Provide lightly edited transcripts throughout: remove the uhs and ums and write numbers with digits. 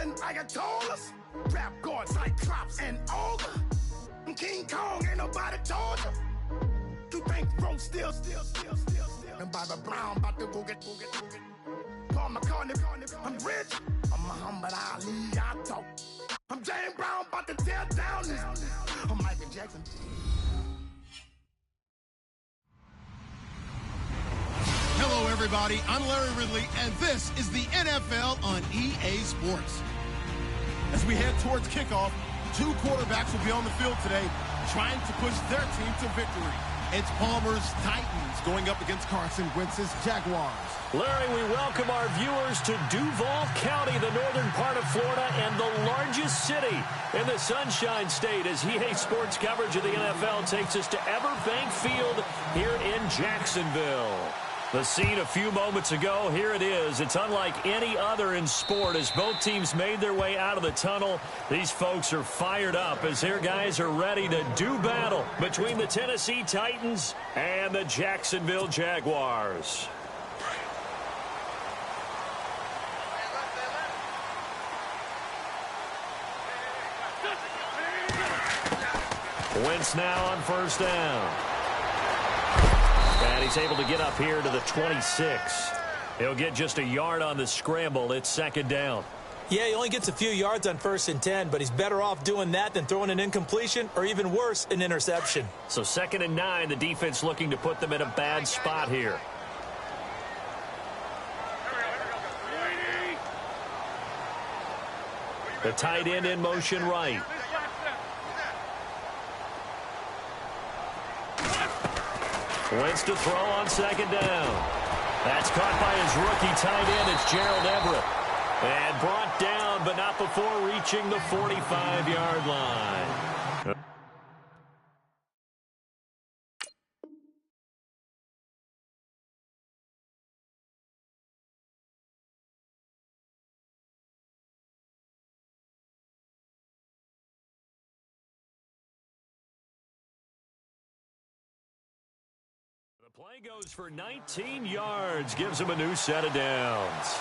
and Ayatollahs, rap gods like Cyclops and Olga. King Kong, ain't nobody told you. You think Rome still. And Bobby Brown about to go get. Paul McCartney, I'm rich. I'm Muhammad Ali, I talk. I'm James Brown, about to tear down this. I'm Michael Jackson. Hello, everybody. I'm Larry Ridley, and this is the NFL on EA Sports. As we head towards kickoff, two quarterbacks will be on the field today trying to push their team to victory. It's Palmer's Titans going up against Carson Wentz's Jaguars. Larry, we welcome our viewers to Duval County, the northern part of Florida, and the largest city in the Sunshine State, as EA Sports coverage of the NFL takes us to Everbank Field here in Jacksonville. The scene a few moments ago, here it is. It's unlike any other in sport as both teams made their way out of the tunnel. These folks are fired up as their guys are ready to do battle between the Tennessee Titans and the Jacksonville Jaguars. Wentz now on first down. And he's able to get up here to the 26. He'll get just a yard on the scramble. It's second down. Yeah, he only gets a few yards on 1st and 10, but he's better off doing that than throwing an incompletion or even worse, an interception. So 2nd and 9, the defense looking to put them in a bad spot here. The tight end in motion right. Wentz to throw on 2nd down. That's caught by his rookie tight end. It's Gerald Everett. And brought down, but not before reaching the 45-yard line. The play goes for 19 yards, gives him a new set of downs.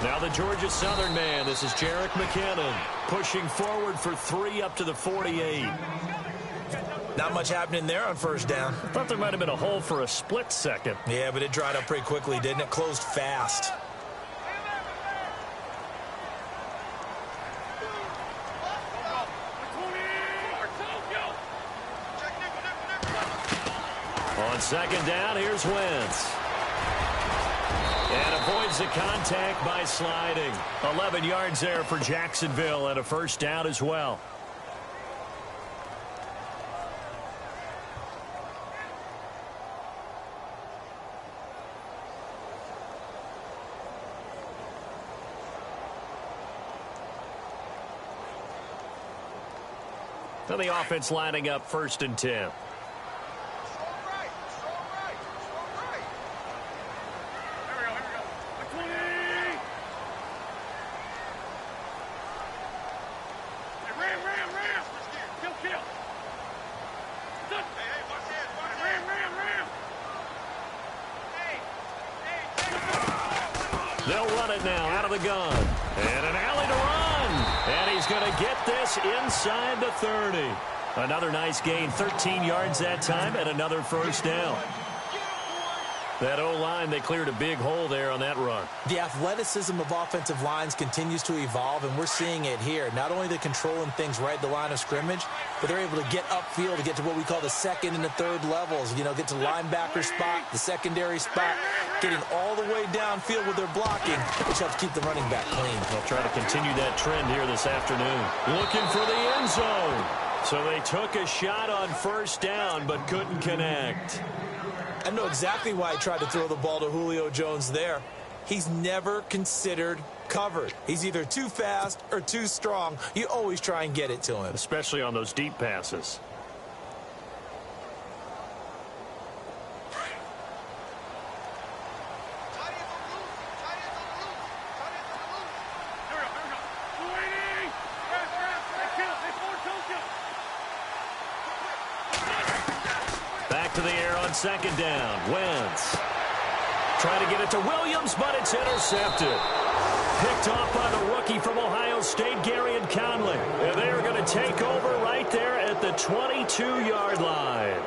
Now the Georgia Southern man, this is Jerick McKinnon, pushing forward for 3 up to the 48. Not much happening there on first down. I thought there might have been a hole for a split second. Yeah, but it dried up pretty quickly, didn't it? Closed fast. On 2nd down, here's Wentz. And avoids the contact by sliding. 11 yards there for Jacksonville and a first down as well. So the offense lining up 1st and 10. They'll run it now out of the gun. And an alley to run. And he's going to get this inside the 30. Another nice gain, 13 yards that time, and another first down. That O-line, they cleared a big hole there on that run. The athleticism of offensive lines continues to evolve, and we're seeing it here. Not only are they controlling things right at the line of scrimmage, but they're able to get upfield to get to what we call the 2nd and the 3rd levels. You know, get to the linebacker spot, the secondary spot, getting all the way downfield with their blocking, which helps keep the running back clean. They'll try to continue that trend here this afternoon. Looking for the end zone. So they took a shot on first down, but couldn't connect. I know exactly why he tried to throw the ball to Julio Jones there. He's never considered covered. He's either too fast or too strong. You always try and get it to him. Especially on those deep passes. On second down, Wentz. Trying to get it to Williams, but it's intercepted. Picked off by the rookie from Ohio State, Garyon Conley. And they are going to take over right there at the 22-yard line.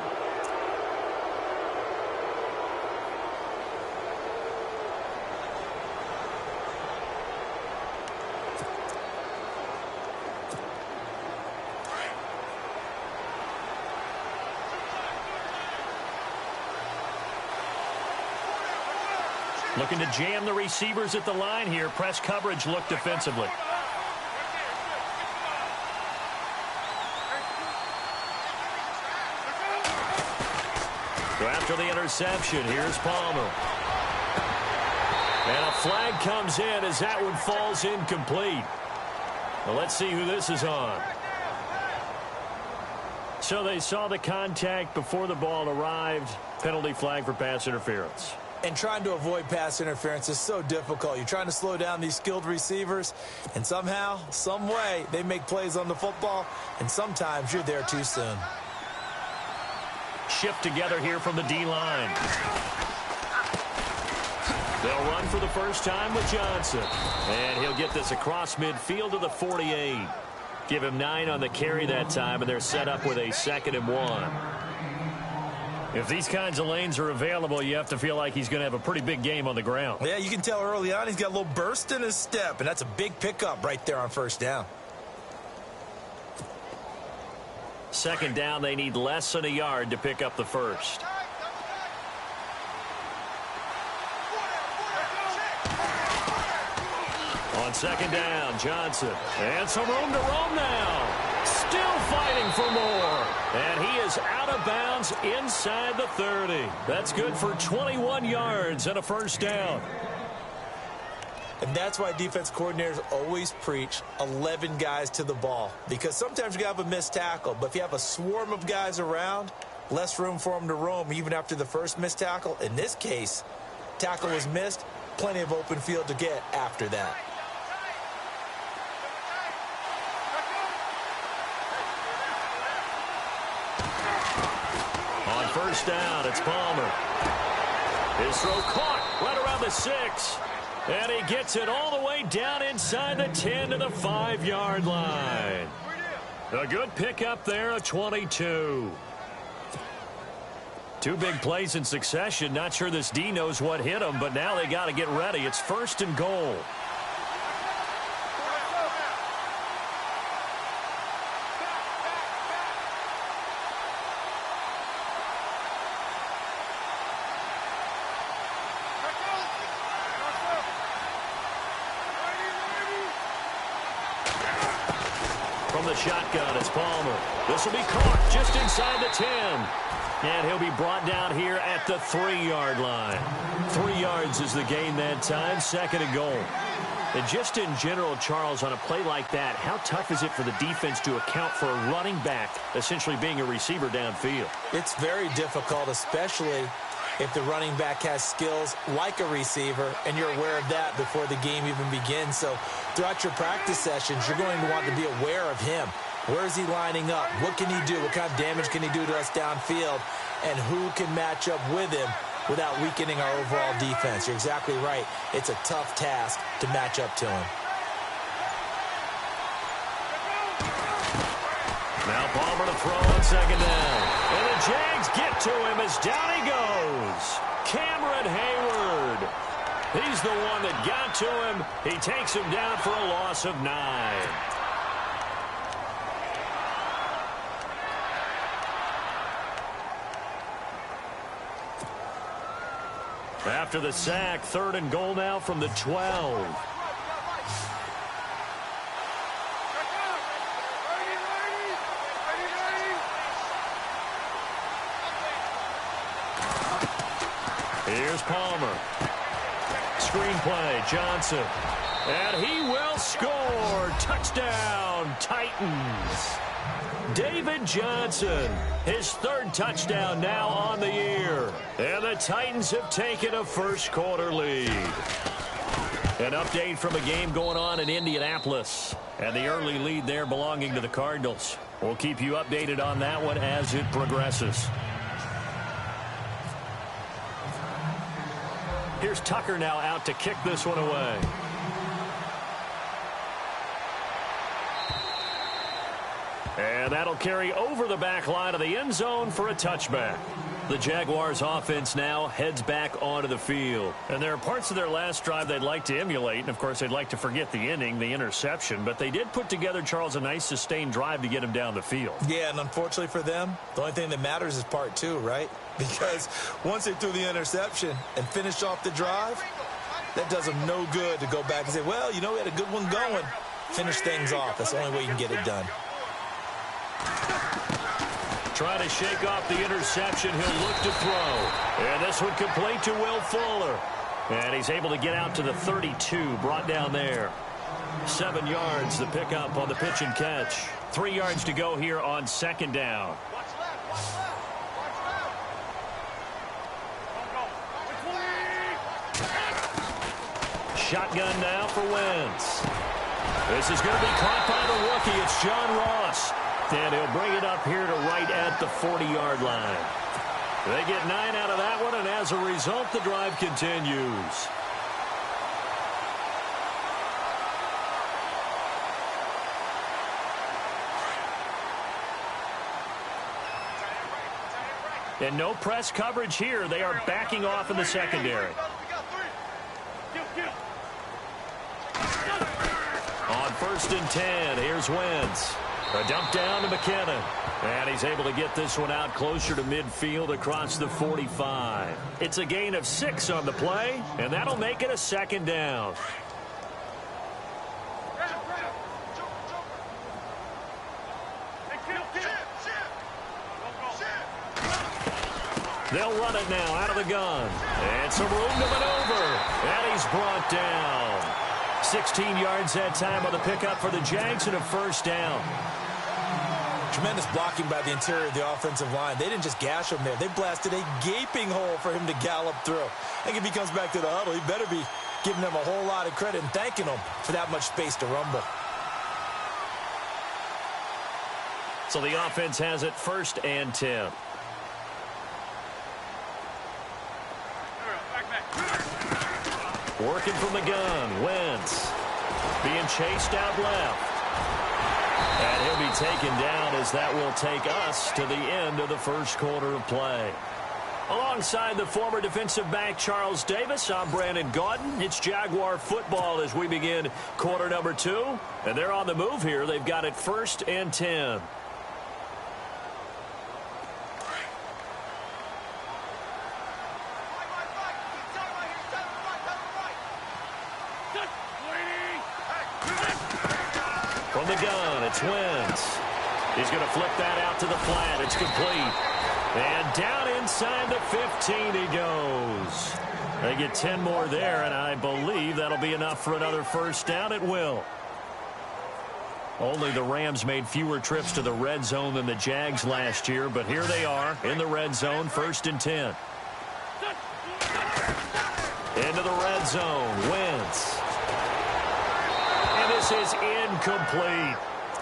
Looking to jam the receivers at the line here. Press coverage look defensively. So after the interception, here's Palmer. And a flag comes in as that one falls incomplete. Well, let's see who this is on. So they saw the contact before the ball arrived. Penalty flag for pass interference. And trying to avoid pass interference is so difficult. You're trying to slow down these skilled receivers, and somehow, some way, they make plays on the football, and sometimes you're there too soon. Shift together here from the D-line. They'll run for the first time with Johnson. And he'll get this across midfield to the 48. Give him 9 on the carry that time, and they're set up with a 2nd and 1. If these kinds of lanes are available, you have to feel like he's going to have a pretty big game on the ground. Yeah, you can tell early on he's got a little burst in his step, and that's a big pickup right there on first down. Second down, they need less than a yard to pick up the first. On second down, Johnson. And some room to roam now. Still fighting for more. And he is out of bounds inside the 30. That's good for 21 yards and a first down. And that's why defense coordinators always preach 11 guys to the ball. Because sometimes you have a missed tackle. But if you have a swarm of guys around, less room for them to roam even after the first missed tackle. In this case, tackle was missed. Plenty of open field to get after that. On first down, it's Palmer. His throw caught right around the 6. And he gets it all the way down inside the 10 to the 5-yard line. A good pickup there, a 22. 2 big plays in succession. Not sure this D knows what hit him, but now they got to get ready. It's 1st and goal. From the shotgun, it's Palmer. This will be caught just inside the 10. And he'll be brought down here at the 3-yard line. 3 yards is the gain that time, 2nd and goal. And just in general, Charles, on a play like that, how tough is it for the defense to account for a running back essentially being a receiver downfield? It's very difficult, especially if the running back has skills like a receiver, and you're aware of that before the game even begins. So throughout your practice sessions, you're going to want to be aware of him. Where is he lining up? What can he do? What kind of damage can he do to us downfield? And who can match up with him without weakening our overall defense? You're exactly right. It's a tough task to match up to him. Now Palmer to throw on second down. And the Jags get to him as down he goes. Cameron Hayward. He's the one that got to him. He takes him down for a loss of 9. After the sack, 3rd and goal now from the 12. Here's Palmer. Screen play, Johnson. And he will score. Touchdown, Titans. David Johnson, his 3rd touchdown now on the year. And the Titans have taken a first-quarter lead. An update from a game going on in Indianapolis. And the early lead there belonging to the Cardinals. We'll keep you updated on that one as it progresses. Here's Tucker now out to kick this one away. And that'll carry over the back line of the end zone for a touchback. The Jaguars offense now heads back onto the field. And there are parts of their last drive they'd like to emulate. And, of course, they'd like to forget the inning, the interception. But they did put together, Charles, a nice sustained drive to get him down the field. Yeah, and unfortunately for them, the only thing that matters is part two, right? Because once they threw the interception and finished off the drive, that does them no good to go back and say, well, you know, we had a good one going. Finish things off. That's the only way you can get it done. Trying to shake off the interception. He'll look to throw. And this one complete to Will Fuller. And he's able to get out to the 32, brought down there. 7 yards, the pickup on the pitch and catch. 3 yards to go here on second down. Shotgun now for Wentz. This is going to be caught by the rookie. It's John Ross. And he'll bring it up here to right at the 40-yard line. They get 9 out of that one, and as a result, the drive continues. And no press coverage here. They are backing off in the secondary. On 1st and 10, here's Wentz. A dump down to McKinnon. And he's able to get this one out closer to midfield across the 45. It's a gain of 6 on the play, and that'll make it a second down. They'll run it now out of the gun. And some room to maneuver. And he's brought down. 16 yards that time on the pickup for the Jags and a first down. Tremendous blocking by the interior of the offensive line. They didn't just gash him there. They blasted a gaping hole for him to gallop through. I think if he comes back to the huddle, he better be giving them a whole lot of credit and thanking them for that much space to rumble. So the offense has it 1st and 10. Working from the gun, Wentz being chased out left. And he'll be taken down as that will take us to the end of the first quarter of play. Alongside the former defensive back Charles Davis, I'm Brandon Gaudin. It's Jaguar football as we begin quarter number 2. And they're on the move here. They've got it 1st and 10. From the gun, it's Wentz. He's going to flip that out to the flat. It's complete. And down inside the 15 he goes. They get 10 more there, and I believe that'll be enough for another first down. It will. Only the Rams made fewer trips to the red zone than the Jags last year, but here they are in the red zone, 1st and 10. Into the red zone, Wentz. And this is incomplete.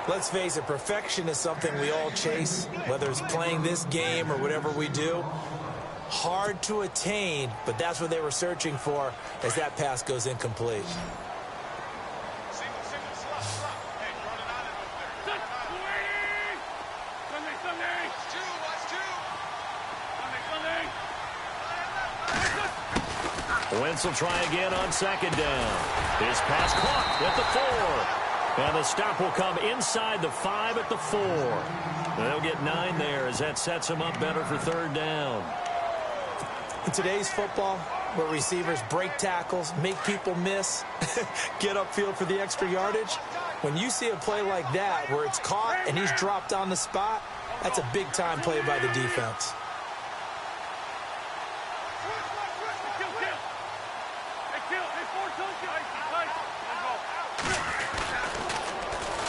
Let's face it, perfection is something we all chase, whether it's playing this game or whatever we do. Hard to attain, but that's what they were searching for as that pass goes incomplete. Wentz will try again on 2nd down. His pass caught at the 4. And the stop will come inside the 5 at the 4. And they'll get 9 there as that sets them up better for 3rd down. In today's football, where receivers break tackles, make people miss, get upfield for the extra yardage, when you see a play like that where it's caught and he's dropped on the spot, that's a big-time play by the defense.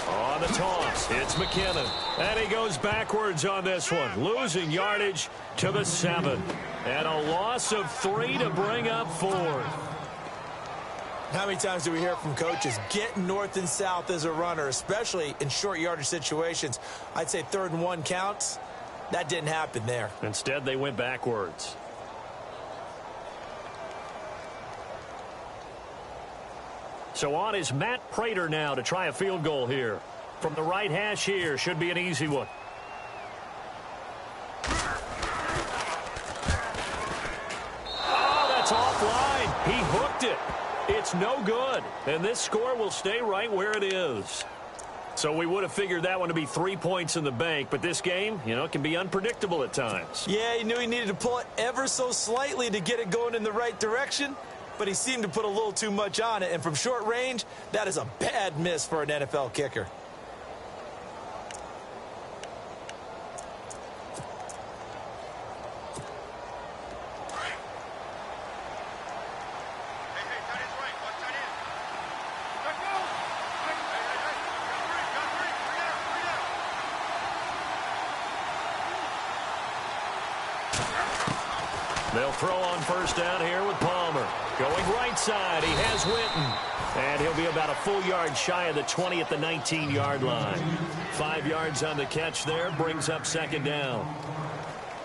On the toss, it's McKinnon. And he goes backwards on this one, losing yardage to the 7. And a loss of 3 to bring up 4th. How many times do we hear from coaches, get north and south as a runner, especially in short yardage situations? I'd say 3rd and 1 counts. That didn't happen there. Instead, they went backwards. So on is Matt Prater now to try a field goal here. From the right hash here, should be an easy one. Oh, that's offline. He hooked it. It's no good. And this score will stay right where it is. So we would have figured that one to be 3 points in the bank, but this game, it can be unpredictable at times. Yeah, he knew he needed to pull it ever so slightly to get it going in the right direction, but he seemed to put a little too much on it, and from short range, that is a bad miss for an NFL kicker. They'll throw on first down here with Palmer. Going right side, he has Witten. And he'll be about a full yard shy of the 20 at the 19-yard line. 5 yards on the catch there, brings up second down.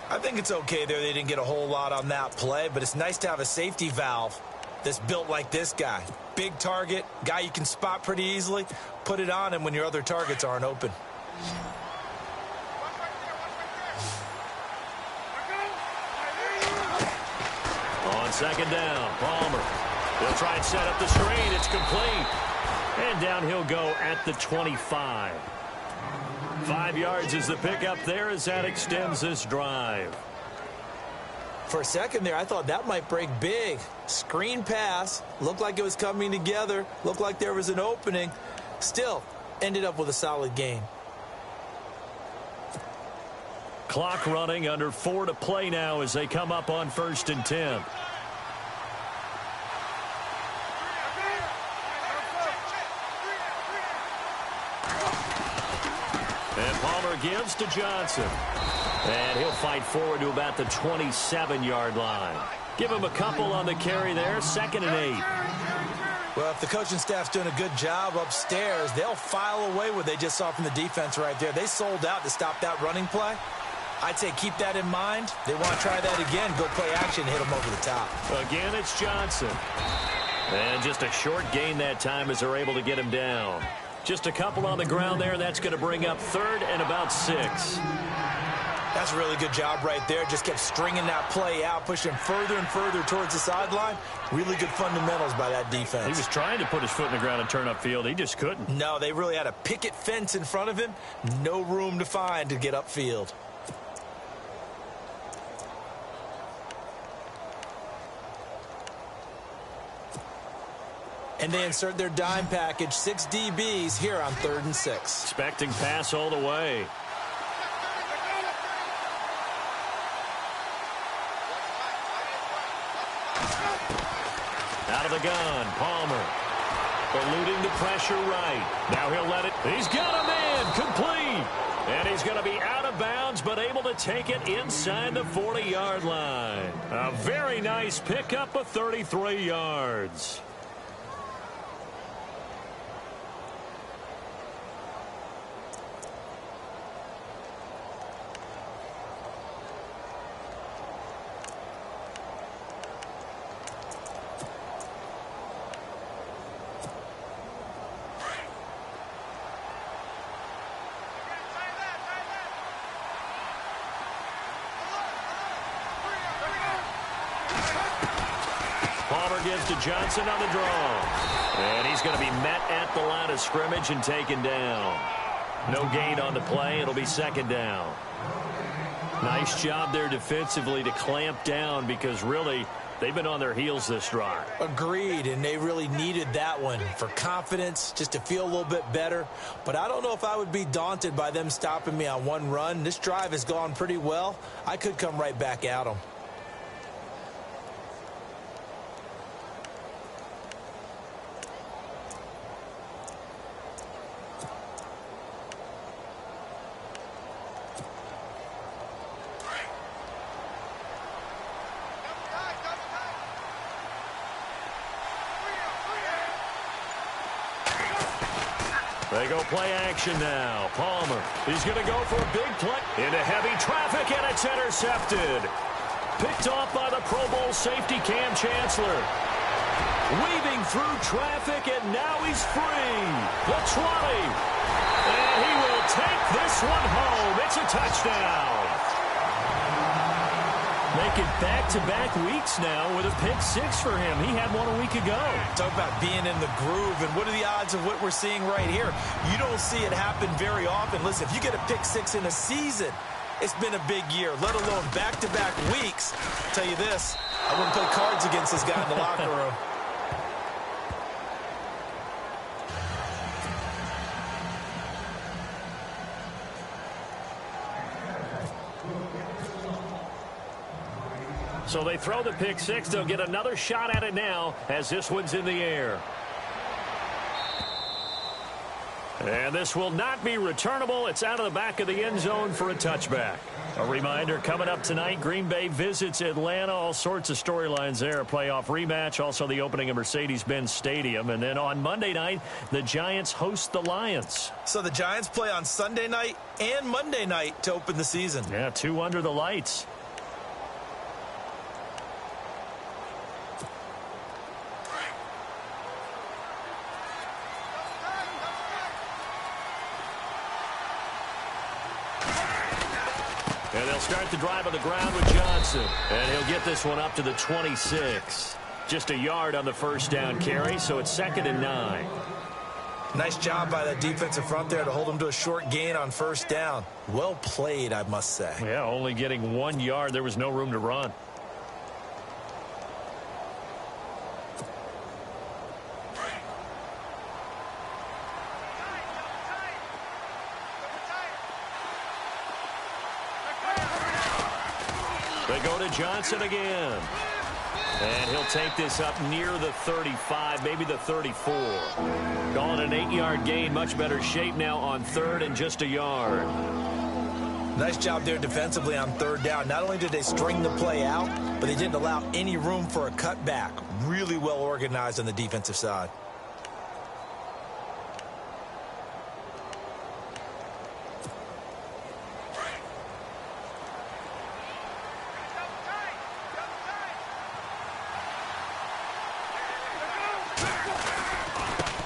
I think it's okay there. They didn't get a whole lot on that play, but it's nice to have a safety valve that's built like this guy. Big target, guy you can spot pretty easily. Put it on him when your other targets aren't open. On second down, Palmer. They'll try and set up the screen. It's complete. And down he'll go at the 25. 5 yards is the pickup there as that extends this drive. For a second there, I thought that might break big. Screen pass. Looked like it was coming together. Looked like there was an opening. Still, ended up with a solid game. Clock running, under 4 to play now as they come up on 1st and 10. And Palmer gives to Johnson. And he'll fight forward to about the 27-yard line. Give him a couple on the carry there, 2nd and 8. Well, if the coaching staff's doing a good job upstairs, they'll file away what they just saw from the defense right there. They sold out to stop that running play. I'd say keep that in mind. They want to try that again, go play action, hit them over the top. Again, it's Johnson. And just a short gain that time as they're able to get him down. Just a couple on the ground there. That's going to bring up 3rd and about 6. That's a really good job right there. Just kept stringing that play out, pushing further and further towards the sideline. Really good fundamentals by that defense. He was trying to put his foot in the ground and turn upfield. He just couldn't. No, they really had a picket fence in front of him. No room to find to get upfield. And they insert their dime package, 6 DBs here on 3rd and 6. Expecting pass all the way. Out of the gun, Palmer. Eluding the pressure right. Now he'll let it. He's got a man, complete. And he's going to be out of bounds, but able to take it inside the 40-yard line. A very nice pickup of 33 yards. Palmer gives to Johnson on the draw. And he's going to be met at the line of scrimmage and taken down. No gain on the play. It'll be 2nd down. Nice job there defensively to clamp down because really they've been on their heels this drive. Agreed, and they really needed that one for confidence, just to feel a little bit better. But I don't know if I would be daunted by them stopping me on one run. This drive has gone pretty well. I could come right back at them. They go play action now. Palmer, he's going to go for a big play into heavy traffic, and it's intercepted. Picked off by the Pro Bowl safety Cam Chancellor. Weaving through traffic, and now he's free. The 20. And he will take this one home. It's a touchdown. Making back-to-back weeks now with a pick six for him. He had one a week ago. Talk about being in the groove, and what are the odds of what we're seeing right here? You don't see it happen very often. Listen, if you get a pick six in a season, it's been a big year, let alone back-to-back weeks. I'll tell you this, I wouldn't play cards against this guy in the locker room. So they throw the pick six. They'll get another shot at it now as this one's in the air. And this will not be returnable. It's out of the back of the end zone for a touchback. A reminder, coming up tonight, Green Bay visits Atlanta. All sorts of storylines there. A playoff rematch, also the opening of Mercedes-Benz Stadium. And then on Monday night, the Giants host the Lions. So the Giants play on Sunday night and Monday night to open the season. Yeah, 2 under the lights. And they'll start the drive on the ground with Johnson. And he'll get this one up to the 26. Just a yard on the first down carry, so it's 2nd and 9. Nice job by that defensive front there to hold him to a short gain on first down. Well played, I must say. Yeah, only getting 1 yard. There was no room to run. They go to Johnson again. And he'll take this up near the 35, maybe the 34. Calling an 8-yard gain. Much better shape now on 3rd and just a yard. Nice job there defensively on 3rd down. Not only did they string the play out, but they didn't allow any room for a cutback. Really well organized on the defensive side.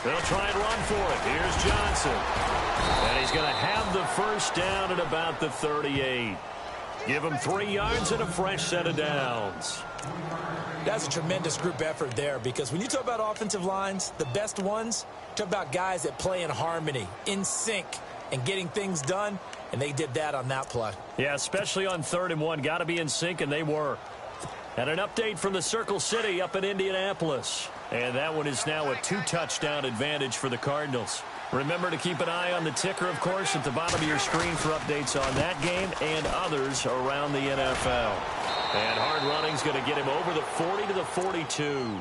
They'll try and run for it. Here's Johnson. And he's going to have the first down at about the 38. Give him 3 yards and a fresh set of downs. That's a tremendous group effort there, because when you talk about offensive lines, the best ones, talk about guys that play in harmony, in sync, and getting things done, and they did that on that play. Yeah, especially on 3rd and 1. Got to be in sync, and they were. And an update from the Circle City up in Indianapolis. And that one is now a 2-touchdown advantage for the Cardinals. Remember to keep an eye on the ticker, of course, at the bottom of your screen for updates on that game and others around the NFL. And hard running's going to get him over the 40 to the 42.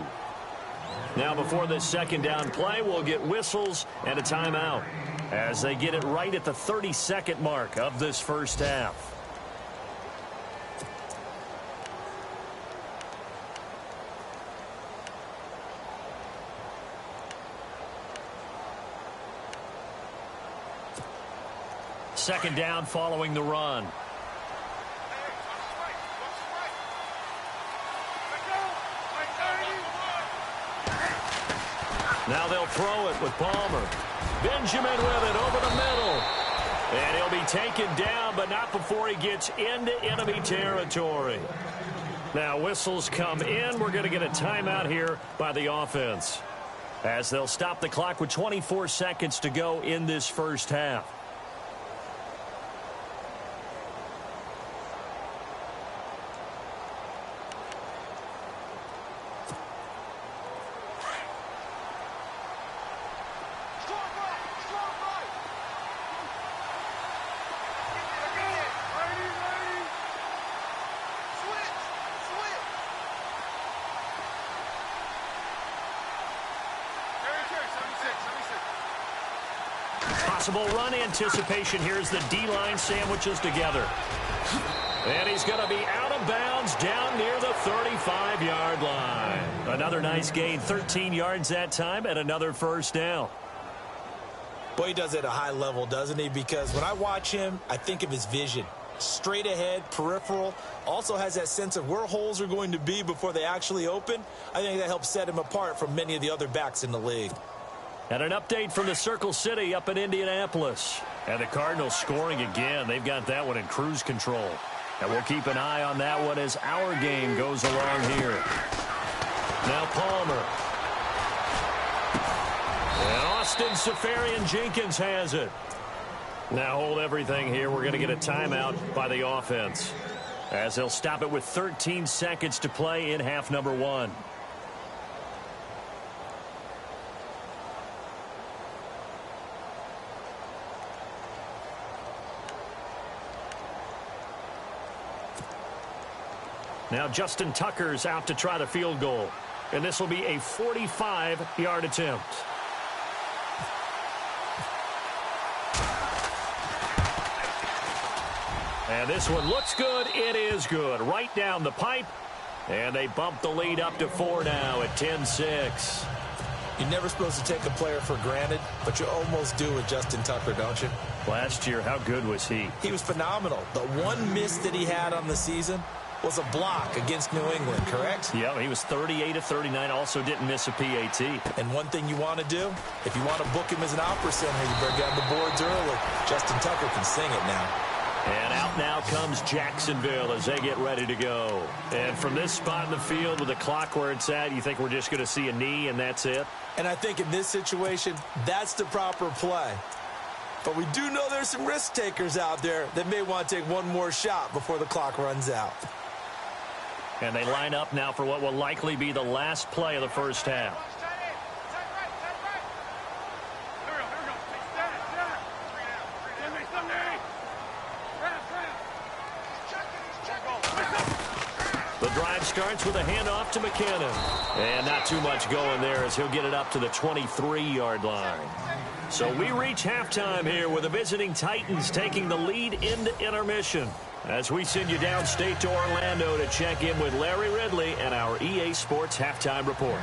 Now, before this second down play, we'll get whistles and a timeout as they get it right at the 32nd mark of this first half. Second down following the run. Now they'll throw it with Palmer. Benjamin with it over the middle. And he'll be taken down, but not before he gets into enemy territory. Now whistles come in. We're going to get a timeout here by the offense, as they'll stop the clock with 24 seconds to go in this first half. Possible run anticipation. Here's the D-line sandwiches together. And he's going to be out of bounds down near the 35-yard line. Another nice gain, 13 yards that time, and another first down. Boy, he does it at a high level, doesn't he? Because when I watch him, I think of his vision. straight ahead, peripheral, also has that sense of where holes are going to be before they actually open. I think that helps set him apart from many of the other backs in the league. And an update from the Circle City up in Indianapolis. And the Cardinals scoring again. They've got that one in cruise control. And we'll keep an eye on that one as our game goes along here. Now Palmer. And Austin Safarian-Jenkins has it. Now hold everything here. We're going to get a timeout by the offense, as they'll stop it with 13 seconds to play in half number 1. Now Justin Tucker's out to try the field goal. And this will be a 45-yard attempt. And this one looks good. It is good. Right down the pipe. And they bump the lead up to 4 now at 10-6. You're never supposed to take a player for granted, but you almost do with Justin Tucker, don't you? Last year, how good was he? He was phenomenal. The one miss that he had on the season was a block against New England, correct? Yeah, he was 38 of 39, also didn't miss a PAT. And one thing you want to do, if you want to book him as an opera singer, you better get on the boards early. Justin Tucker can sing it now. And out now comes Jacksonville as they get ready to go. And from this spot in the field with the clock where it's at, you think we're just going to see a knee and that's it? And I think in this situation, that's the proper play. But we do know there's some risk takers out there that may want to take one more shot before the clock runs out. And they line up now for what will likely be the last play of the first half. The drive starts with a handoff to McKinnon. And not too much going there as he'll get it up to the 23-yard line. So we reach halftime here with the visiting Titans taking the lead into intermission. As we send you downstate to Orlando to check in with Larry Ridley and our EA Sports Halftime Report.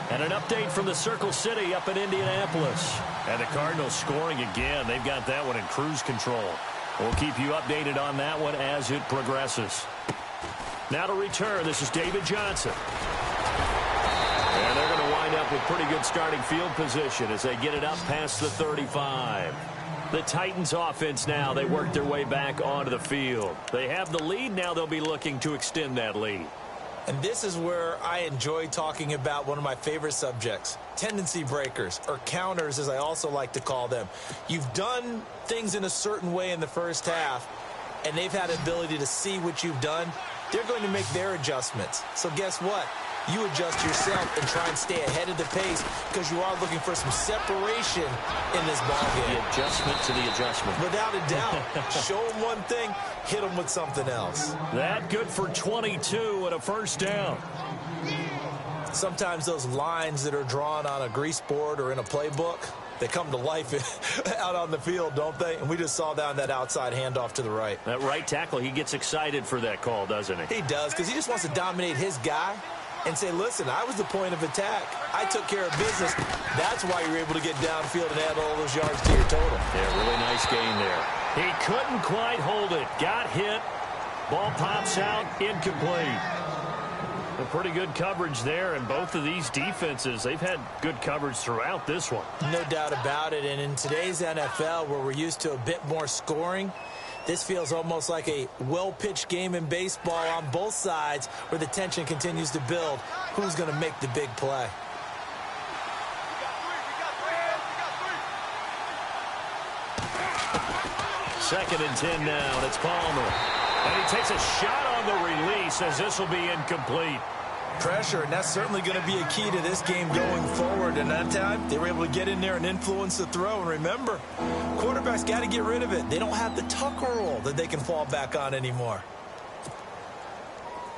And an update from the Circle City up in Indianapolis. And the Cardinals scoring again. They've got that one in cruise control. We'll keep you updated on that one as it progresses. Now to return, this is David Johnson. And they're going to wind up with pretty good starting field position as they get it up past the 35. The Titans offense now, they work their way back onto the field. They have the lead. Now they'll be looking to extend that lead. And this is where I enjoy talking about one of my favorite subjects, tendency breakers, or counters as I also like to call them. You've done things in a certain way in the first half, and they've had the ability to see what you've done. They're going to make their adjustments. So guess what? You adjust yourself and try and stay ahead of the pace because you are looking for some separation in this ballgame. The adjustment to the adjustment. Without a doubt. Show them one thing, hit them with something else. That good for 22 and a first down. Sometimes those lines that are drawn on a grease board or in a playbook, they come to life out on the field, don't they? And we just saw that on that outside handoff to the right. That right tackle, he gets excited for that call, doesn't he? He does, because he just wants to dominate his guy and say, listen, I was the point of attack. I took care of business. That's why you're able to get downfield and add all those yards to your total. Yeah, really nice gain there. He couldn't quite hold it. Got hit. Ball pops out. Incomplete. A pretty good coverage there, and both of these defenses, they've had good coverage throughout this one. No doubt about it, and in today's NFL, where we're used to a bit more scoring, this feels almost like a well-pitched game in baseball on both sides where the tension continues to build. Who's going to make the big play? Second and 10 now, and it's Palmer. And he takes a shot on the release as this will be incomplete. Pressure, and that's certainly going to be a key to this game going forward. And that time, they were able to get in there and influence the throw. And remember, quarterbacks got to get rid of it. They don't have the Tucker rule that they can fall back on anymore.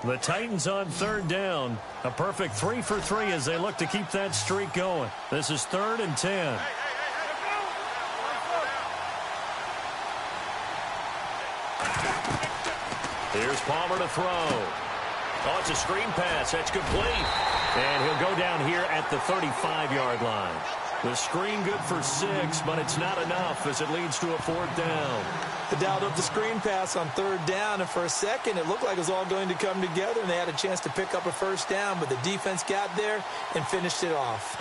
The Titans on third down. A perfect 3 for 3 as they look to keep that streak going. This is 3rd and 10. Here's Palmer to throw. Oh, it's a screen pass. That's complete. And he'll go down here at the 35-yard line. The screen good for 6, but it's not enough as it leads to a 4th down. They dialed up the screen pass on 3rd down, and for a second it looked like it was all going to come together, and they had a chance to pick up a 1st down, but the defense got there and finished it off.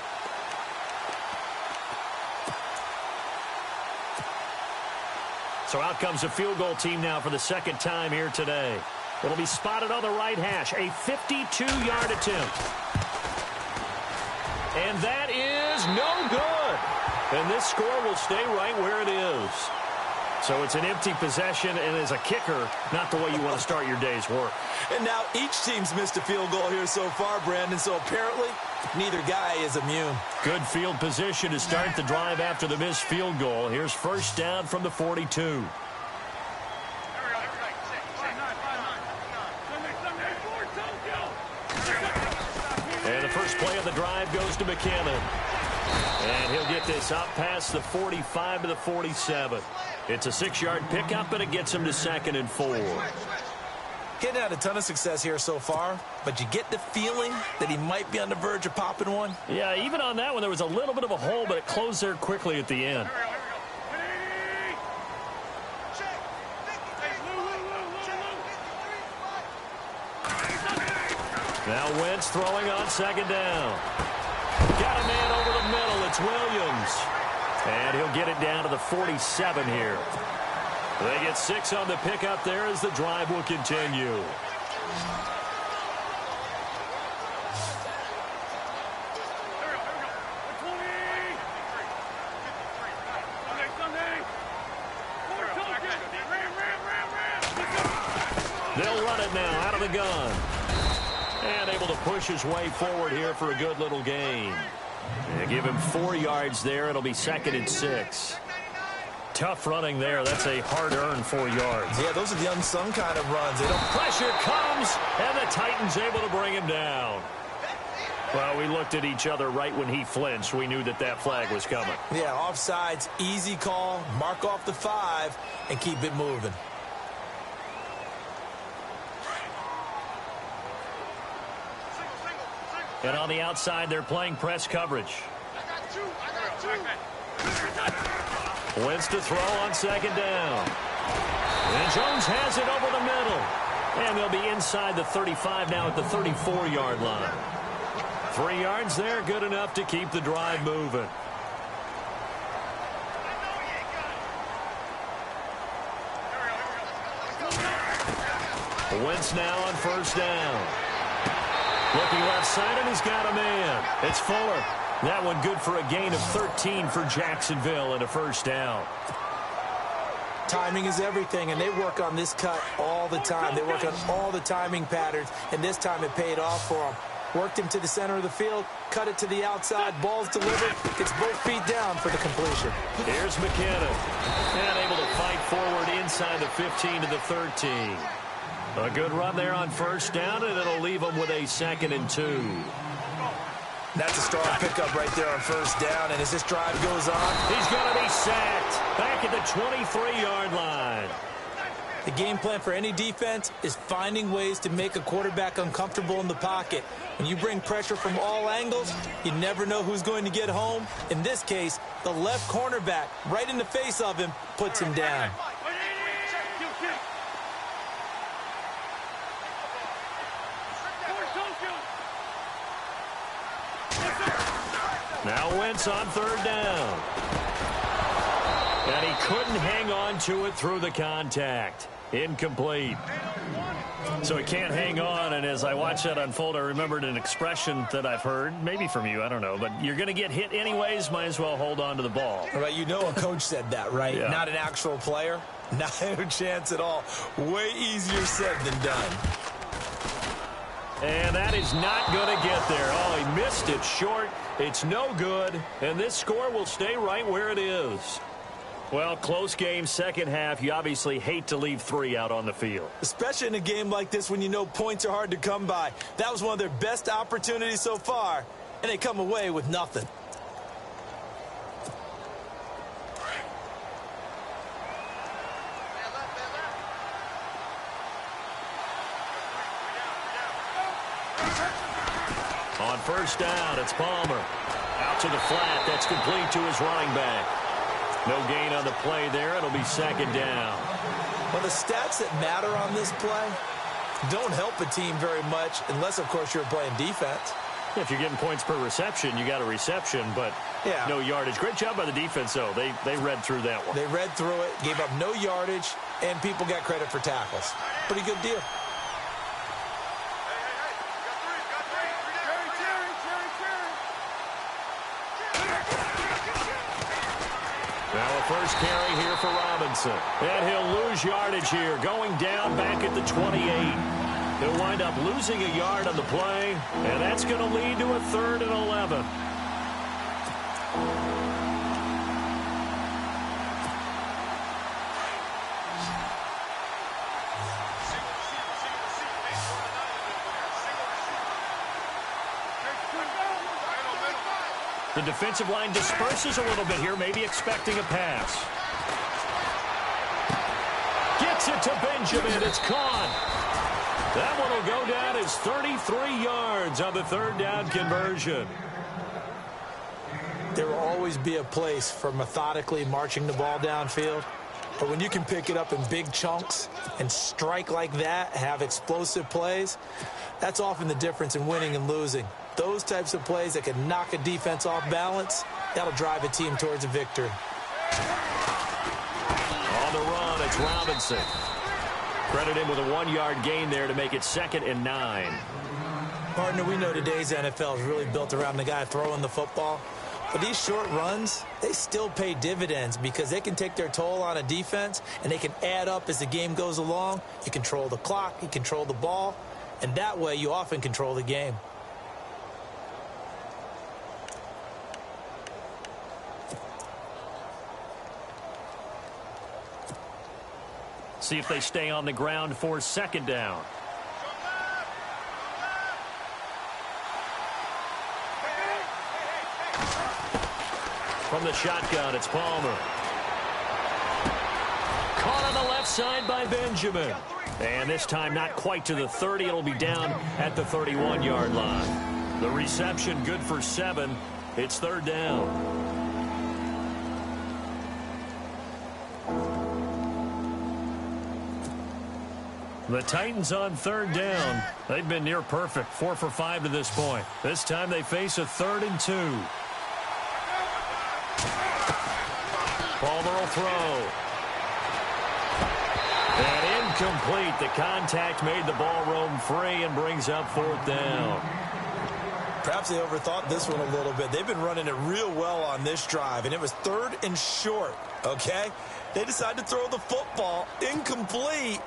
So out comes the field goal team now for the 2nd time here today. It'll be spotted on the right hash, a 52-yard attempt. And that is no good. And this score will stay right where it is. So it's an empty possession, and as a kicker, not the way you want to start your day's work. And now each team's missed a field goal here so far, Brandon, so apparently neither guy is immune. Good field position to start the drive after the missed field goal. Here's 1st down from the 42. And the first play of the drive goes to McKinnon. And he'll get this up past the 45 to the 47. It's a 6-yard pickup, and it gets him to 2nd and 4. He hadn't had a ton of success here so far, but you get the feeling that he might be on the verge of popping one. Yeah, even on that one, there was a little bit of a hole, but it closed there quickly at the end. Now Wentz throwing on 2nd down. Got a man over the middle. It's Williams. And he'll get it down to the 47 here. They get 6 on the pickup there as the drive will continue. They'll run it now out of the gun. And able to push his way forward here for a good little gain. And give him 4 yards there. It'll be 2nd and 6. Tough running there. That's a hard-earned 4 yards. Yeah, those are the unsung kind of runs. Pressure comes, and the Titans able to bring him down. Well, we looked at each other right when he flinched. We knew that that flag was coming. Yeah, offsides, easy call, mark off the 5, and keep it moving. And on the outside, they're playing press coverage. Wentz to throw on 2nd down. And Jones has it over the middle. And they'll be inside the 35 now at the 34-yard line. 3 yards there, good enough to keep the drive moving. Wentz now on 1st down. Looking left side, and he's got a man. It's Fuller. That one good for a gain of 13 for Jacksonville and a 1st down. Timing is everything, and they work on this cut all the time. They work on all the timing patterns, and this time it paid off for them. Worked him to the center of the field, cut it to the outside, ball's delivered, gets both feet down for the completion. Here's McKinnon, and able to fight forward inside the 15 to the 13. A good run there on 1st down, and it'll leave them with a 2nd and 2. That's a strong pickup right there on 1st down, and as this drive goes on, he's going to be sacked back at the 23-yard line. The game plan for any defense is finding ways to make a quarterback uncomfortable in the pocket. When you bring pressure from all angles, you never know who's going to get home. In this case, the left cornerback, right in the face of him, puts him down. Now Wentz on 3rd down. And he couldn't hang on to it through the contact. Incomplete. So he can't hang on, and as I watch that unfold, I remembered an expression that I've heard, maybe from you, I don't know, but you're going to get hit anyways, might as well hold on to the ball. Right, you know a coach said that, right? Yeah. Not an actual player. Not a chance at all. Way easier said than done. And that is not going to get there. Oh, he missed it short. It's no good, and this score will stay right where it is. Well, close game, 2nd half. You obviously hate to leave 3 out on the field. Especially in a game like this when you know points are hard to come by. That was one of their best opportunities so far, and they come away with nothing. On 1st down, it's Palmer. Out to the flat. That's complete to his running back. No gain on the play there. It'll be second down. Well, the stats that matter on this play don't help a team very much unless, of course, you're playing defense. If you're getting points per reception, you got a reception, but no yardage. Great job by the defense, though. They read through that one. They read through it, gave up no yardage, and people got credit for tackles. Pretty good deal. Now a first carry here for Robinson. And he'll lose yardage here, going down back at the 28. He'll wind up losing a yard on the play, and that's going to lead to a 3rd and 11. The defensive line disperses a little bit here, maybe expecting a pass. Gets it to Benjamin. It's caught. That one will go down as 33 yards on the 3rd down conversion. There will always be a place for methodically marching the ball downfield. But when you can pick it up in big chunks and strike like that, have explosive plays, that's often the difference in winning and losing. Those types of plays that can knock a defense off balance, that'll drive a team towards a victory. On the run, it's Robinson. Credit him with a 1-yard gain there to make it 2nd and 9. Partner, we know today's NFL is really built around the guy throwing the football. But these short runs, they still pay dividends because they can take their toll on a defense and they can add up as the game goes along. You control the clock, you control the ball, and that way you often control the game. See if they stay on the ground for 2nd down. From the shotgun, it's Palmer. Caught on the left side by Benjamin. And this time not quite to the 30. It'll be down at the 31-yard line. The reception good for 7. It's 3rd down. The Titans on 3rd down. They've been near perfect, 4 for 5 to this point. This time they face a 3rd and 2. Palmer will throw. And incomplete. The contact made the ball roam free and brings up 4th down. Perhaps they overthought this one a little bit. They've been running it real well on this drive, and it was 3rd and short, okay? They decided to throw the football incomplete.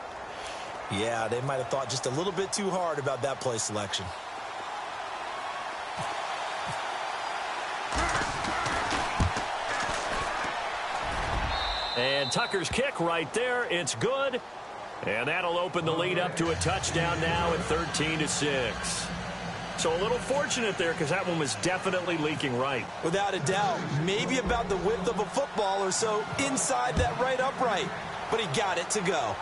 Yeah, they might have thought just a little bit too hard about that play selection. And Tucker's kick right there. It's good. And that'll open the lead up to a touchdown now at 13-6. So a little fortunate there because that one was definitely leaking right. Without a doubt. Maybe about the width of a football or so inside that right upright. But he got it to go.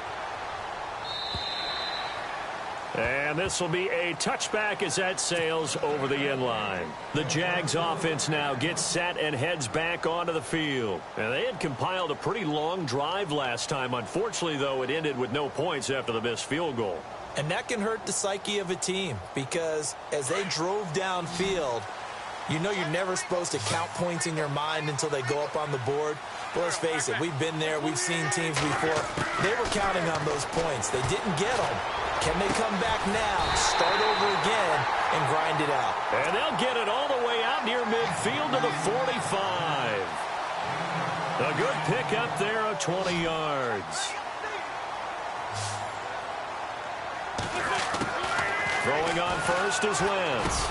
And this will be a touchback as that sails over the end line. The Jags offense now gets set and heads back onto the field. And they had compiled a pretty long drive last time. Unfortunately, though, it ended with no points after the missed field goal. And that can hurt the psyche of a team because as they drove downfield, you know you're never supposed to count points in your mind until they go up on the board. But let's face it, we've been there. We've seen teams before. They were counting on those points. They didn't get them. Can they come back now, start over again, and grind it out? And they'll get it all the way out near midfield to the 45. A good pick up there of 20 yards. Throwing on first is Wentz.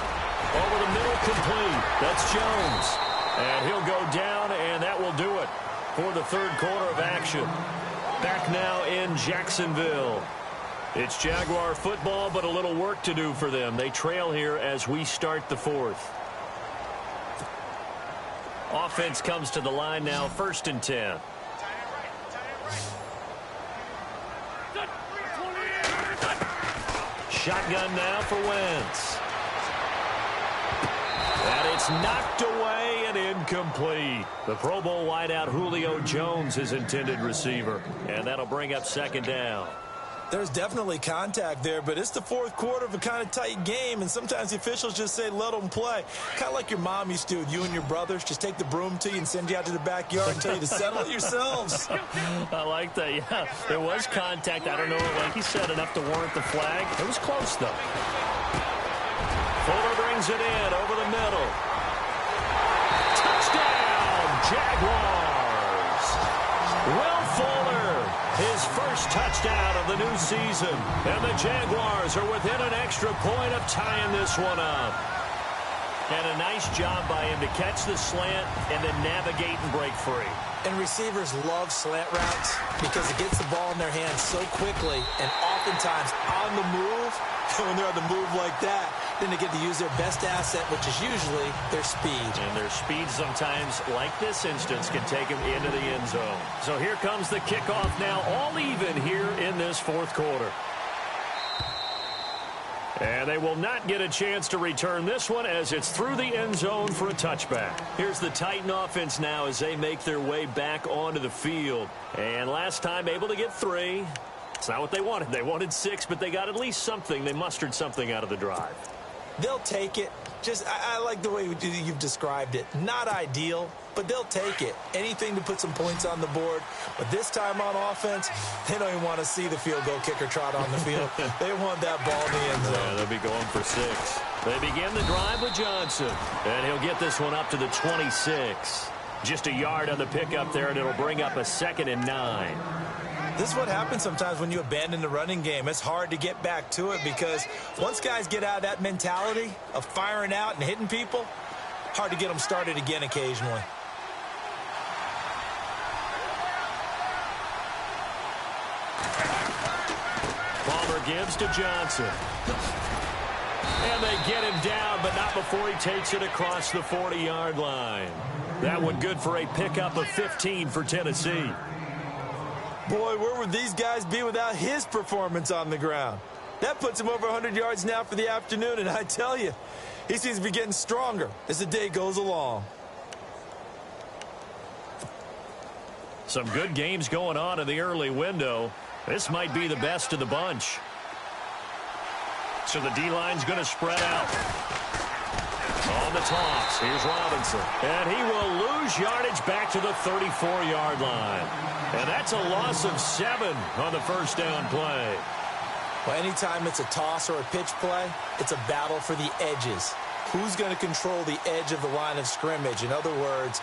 Over the middle, complete. That's Jones. And he'll go down, and that will do it for the 3rd quarter of action. Back now in Jacksonville. It's Jaguar football, but a little work to do for them. They trail here as we start the 4th. Offense comes to the line now, 1st and 10. Shotgun now for Wentz. That It's knocked away and incomplete. The Pro Bowl wideout Julio Jones is intended receiver, and that'll bring up second down. There's definitely contact there, but it's the fourth quarter of a kind of tight game, and sometimes the officials just say, let them play. Kind of like your mom used to with you and your brothers. Just take the broom to you and send you out to the backyard and tell you to settle it yourselves. I like that, yeah. There was contact. I don't know, like he said, enough to warrant the flag. It was close, though. Fuller brings it in over the middle. Touchdown, Jaguars. Will Fuller, his first touchdown of the new season. And the Jaguars are within an extra point of tying this one up. And a nice job by him to catch the slant and then navigate and break free. And receivers love slant routes because it gets the ball in their hands so quickly and oftentimes on the move. When they're on the move like that, then they get to use their best asset, which is usually their speed. And their speed sometimes, like this instance, can take them into the end zone. So here comes the kickoff now, all even here in this fourth quarter. And they will not get a chance to return this one as it's through the end zone for a touchback. Here's the Titan offense now as they make their way back onto the field. And last time able to get 3. It's not what they wanted. They wanted 6, but they got at least something. They mustered something out of the drive. They'll take it. I like the way you've described it. Not ideal, but they'll take it. Anything to put some points on the board. But this time on offense, they don't even want to see the field goal kicker trot on the field. They want that ball in the end zone. Yeah, they'll be going for 6. They begin the drive with Johnson. And he'll get this one up to the 26. Just a yard on the pickup there, and it'll bring up a 2nd and 9. This is what happens sometimes when you abandon the running game. It's hard to get back to it because once guys get out of that mentality of firing out and hitting people, hard to get them started again occasionally. Palmer gives to Johnson. And they get him down, but not before he takes it across the 40-yard line. That one good for a pickup of 15 for Tennessee. Boy, where would these guys be without his performance on the ground? That puts him over 100 yards now for the afternoon, and I tell you, he seems to be getting stronger as the day goes along. Some good games going on in the early window. This might be the best of the bunch. So the D-line's going to spread out. On the toss, here's Robinson. And he will lose yardage back to the 34-yard line. And that's a loss of 7 on the first down play. Well, anytime it's a toss or a pitch play, it's a battle for the edges. Who's going to control the edge of the line of scrimmage? In other words,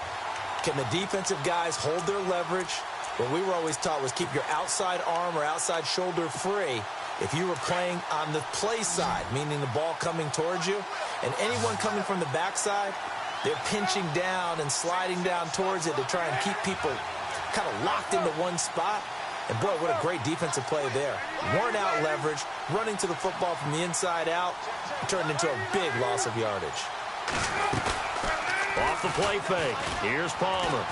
can the defensive guys hold their leverage? What we were always taught was keep your outside arm or outside shoulder free if you were playing on the play side, meaning the ball coming towards you, and anyone coming from the backside, they're pinching down and sliding down towards it to try and keep people kind of locked into one spot. And, boy, what a great defensive play there. Worn out leverage, running to the football from the inside out, turned into a big loss of yardage. Off the play fake. Here's Palmer.